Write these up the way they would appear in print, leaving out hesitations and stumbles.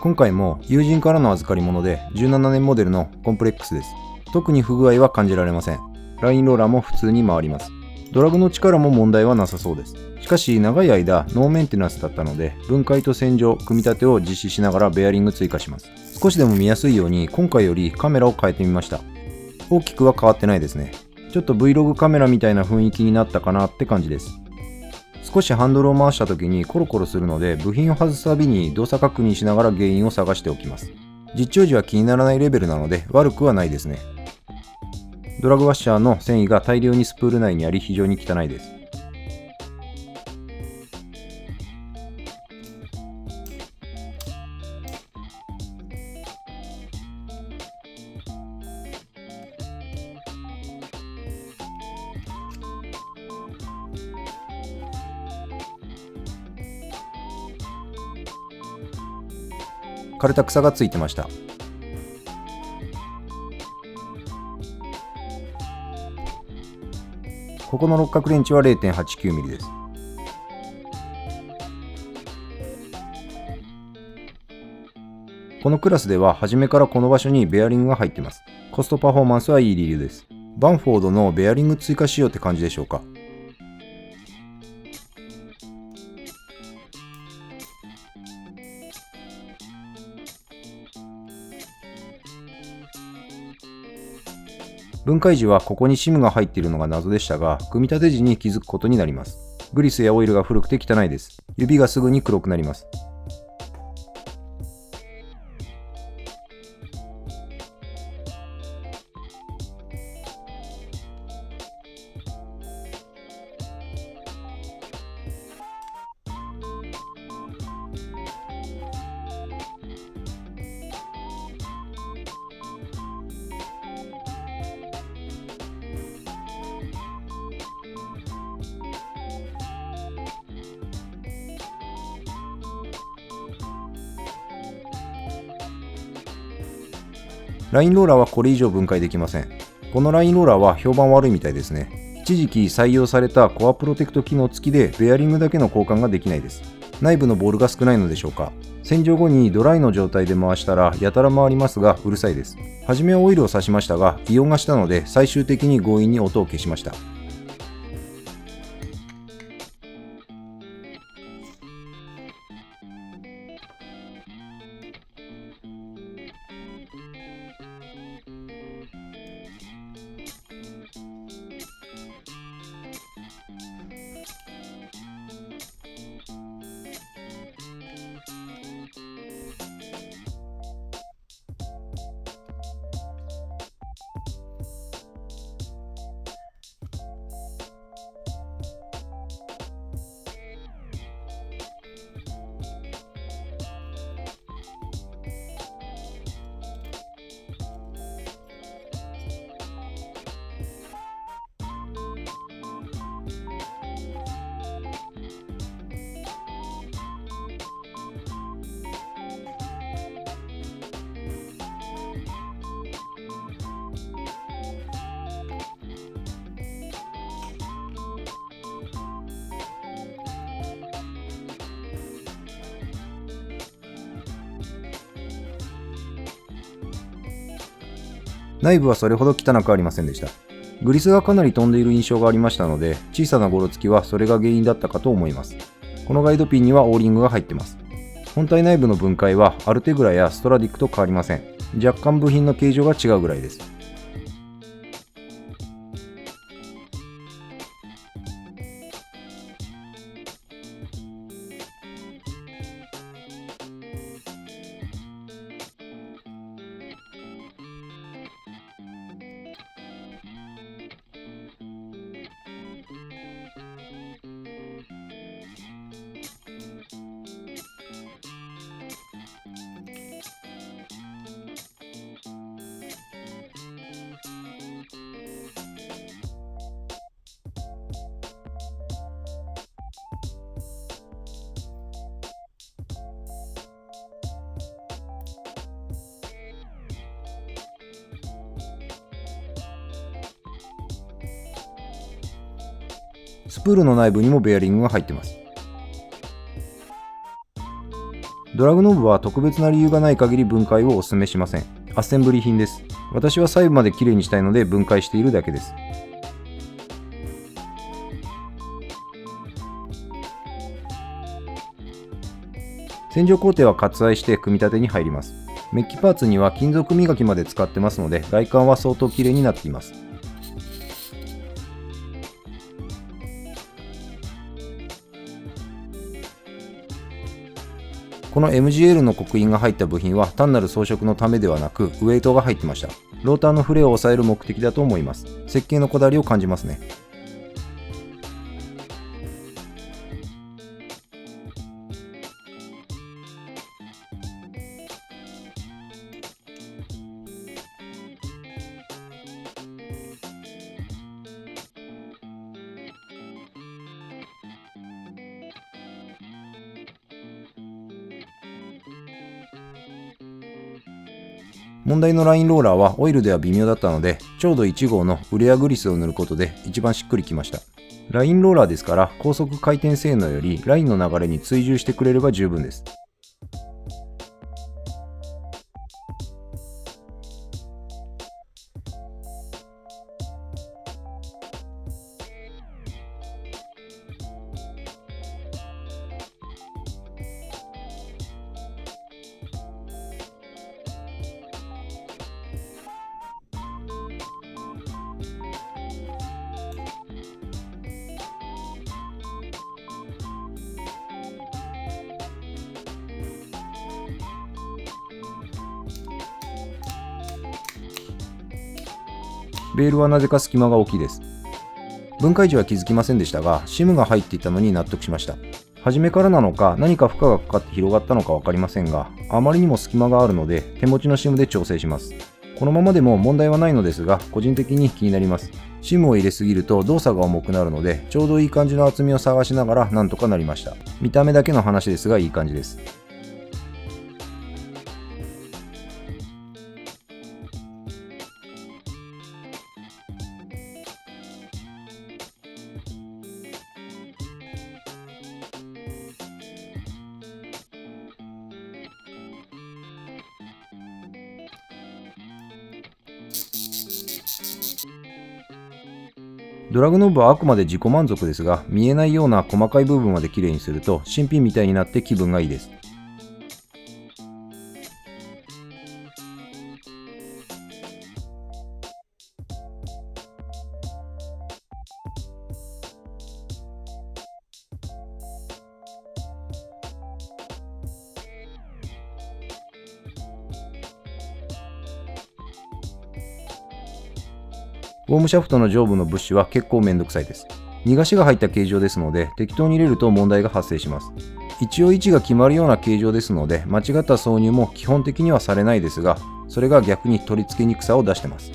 今回も友人からの預かり物で17年モデルのコンプレックスです。特に不具合は感じられません。ラインローラーも普通に回ります。ドラグの力も問題はなさそうです。しかし長い間ノーメンテナンスだったので、分解と洗浄、組み立てを実施しながらベアリング追加します。少しでも見やすいように今回よりカメラを変えてみました。大きくは変わってないですね。ちょっと Vlog カメラみたいな雰囲気になったかなって感じです。少しハンドルを回した時にコロコロするので、部品を外すたびに動作確認しながら原因を探しておきます。実調時は気にならないレベルなので悪くはないですね。ドラグワッシャーの繊維が大量にスプール内にあり非常に汚いです。枯れた草がついてました。ここの六角レンチは 0.89mm です。このクラスでは初めからこの場所にベアリングが入っています。コストパフォーマンスはいい理由です。バンフォードのベアリング追加仕様って感じでしょうか。分解時はここにシムが入っているのが謎でしたが、組み立て時に気づくことになります。グリスやオイルが古くて汚いです。指がすぐに黒くなります。ラインローラーはこれ以上分解できません。このラインローラーは評判悪いみたいですね。一時期採用されたコアプロテクト機能付きでベアリングだけの交換ができないです。内部のボールが少ないのでしょうか。洗浄後にドライの状態で回したらやたら回りますがうるさいです。初めはオイルを差しましたがイオンがしたので最終的に強引に音を消しました。内部はそれほど汚くありませんでした。グリスがかなり飛んでいる印象がありましたので、小さなゴロつきはそれが原因だったかと思います。このガイドピンにはオーリングが入っています。本体内部の分解はアルテグラやストラディックと変わりません。若干部品の形状が違うぐらいです。スプールの内部にもベアリングが入っています。ドラグノブは特別な理由がない限り分解をお勧めしません。アッセンブリー品です。私は細部まできれいにしたいので分解しているだけです。洗浄工程は割愛して組み立てに入ります。メッキパーツには金属磨きまで使ってますので、外観は相当きれいになっています。この MGL の刻印が入った部品は単なる装飾のためではなく、ウェイトが入ってました。ローターの振れを抑える目的だと思います。設計のこだわりを感じますね。問題のラインローラーはオイルでは微妙だったので、ちょうど1号のウレアグリスを塗ることで一番しっくりきました。ラインローラーですから高速回転性能よりラインの流れに追従してくれれば十分です。ベールはなぜか隙間が大きいです。分解時は気づきませんでしたが、シムが入っていたのに納得しました。初めからなのか何か負荷がかかって広がったのか分かりませんが、あまりにも隙間があるので手持ちのシムで調整します。このままでも問題はないのですが、個人的に気になります。シムを入れすぎると動作が重くなるので、ちょうどいい感じの厚みを探しながらなんとかなりました。見た目だけの話ですがいい感じです。ドラグノブはあくまで自己満足ですが、見えないような細かい部分まで綺麗にすると新品みたいになって気分がいいです。ウォームシャフトの上部のブッシュは結構めんどくさいです。逃がしが入った形状ですので、適当に入れると問題が発生します。一応位置が決まるような形状ですので、間違った挿入も基本的にはされないですが、それが逆に取り付けにくさを出してます。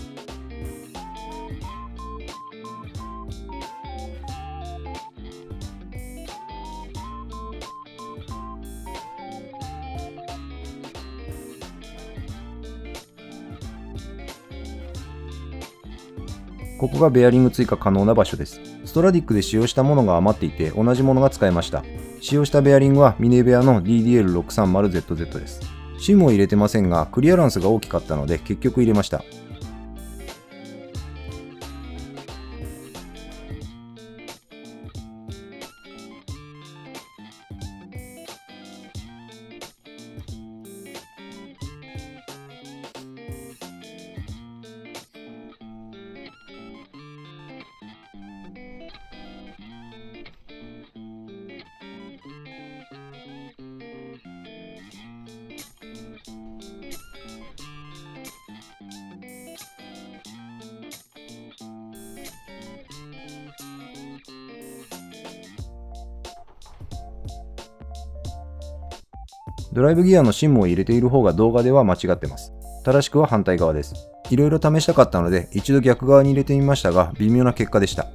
ここがベアリング追加可能な場所です。ストラディックで使用したものが余っていて同じものが使えました。使用したベアリングはミネベアの DDL630ZZ です。シムを入れてませんがクリアランスが大きかったので結局入れました。ドライブギアのシムを入れている方が動画では間違ってます。正しくは反対側です。いろいろ試したかったので一度逆側に入れてみましたが微妙な結果でした。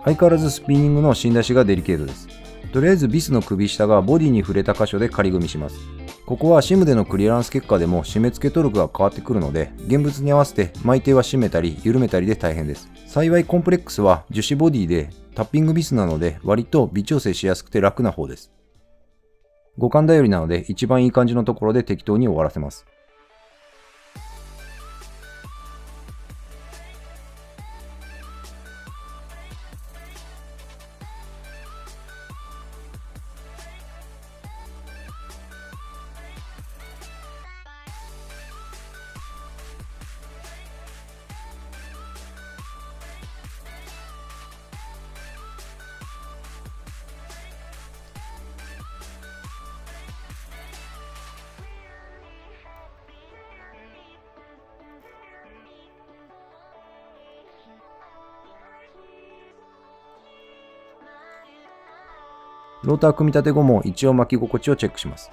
相変わらずスピニングの芯出しがデリケートです。とりあえずビスの首下がボディに触れた箇所で仮組みします。ここはシムでのクリアランス結果でも締め付けトルクが変わってくるので、現物に合わせて巻いては締めたり緩めたりで大変です。幸いコンプレックスは樹脂ボディでタッピングビスなので割と微調整しやすくて楽な方です。互換頼りなので一番いい感じのところで適当に終わらせます。ローター組み立て後も一応巻き心地をチェックします。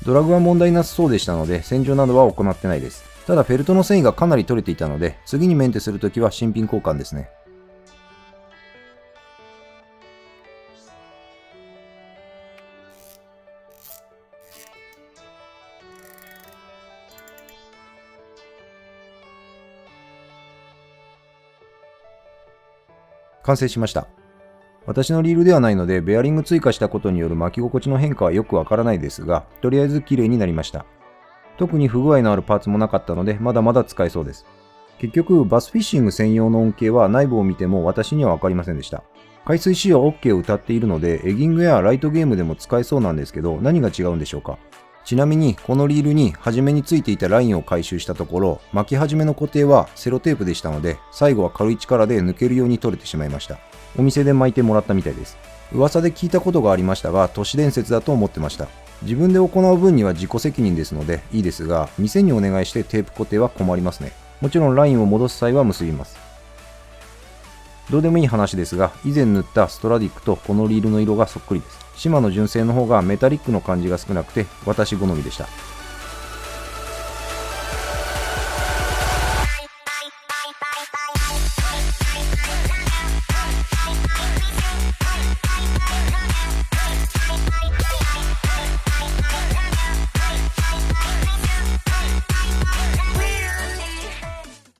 ドラグは問題なさそうでしたので洗浄などは行ってないです。ただフェルトの繊維がかなり取れていたので次にメンテするときは新品交換ですね。完成しました。私のリールではないので、ベアリング追加したことによる巻き心地の変化はよくわからないですが、とりあえず綺麗になりました。特に不具合のあるパーツもなかったので、まだまだ使えそうです。結局、バスフィッシング専用の恩恵は内部を見ても私にはわかりませんでした。海水仕様 OK を謳っているので、エギングやライトゲームでも使えそうなんですけど、何が違うんでしょうか。ちなみに、このリールに初めについていたラインを回収したところ、巻き始めの固定はセロテープでしたので、最後は軽い力で抜けるように取れてしまいました。お店で巻いてもらったみたいです。噂で聞いたことがありましたが、都市伝説だと思ってました。自分で行う分には自己責任ですのでいいですが、店にお願いしてテープ固定は困りますね。もちろんラインを戻す際は結びます。どうでもいい話ですが、以前塗ったストラディックとこのリールの色がそっくりです。シマの純正の方がメタリックの感じが少なくて私好みでした。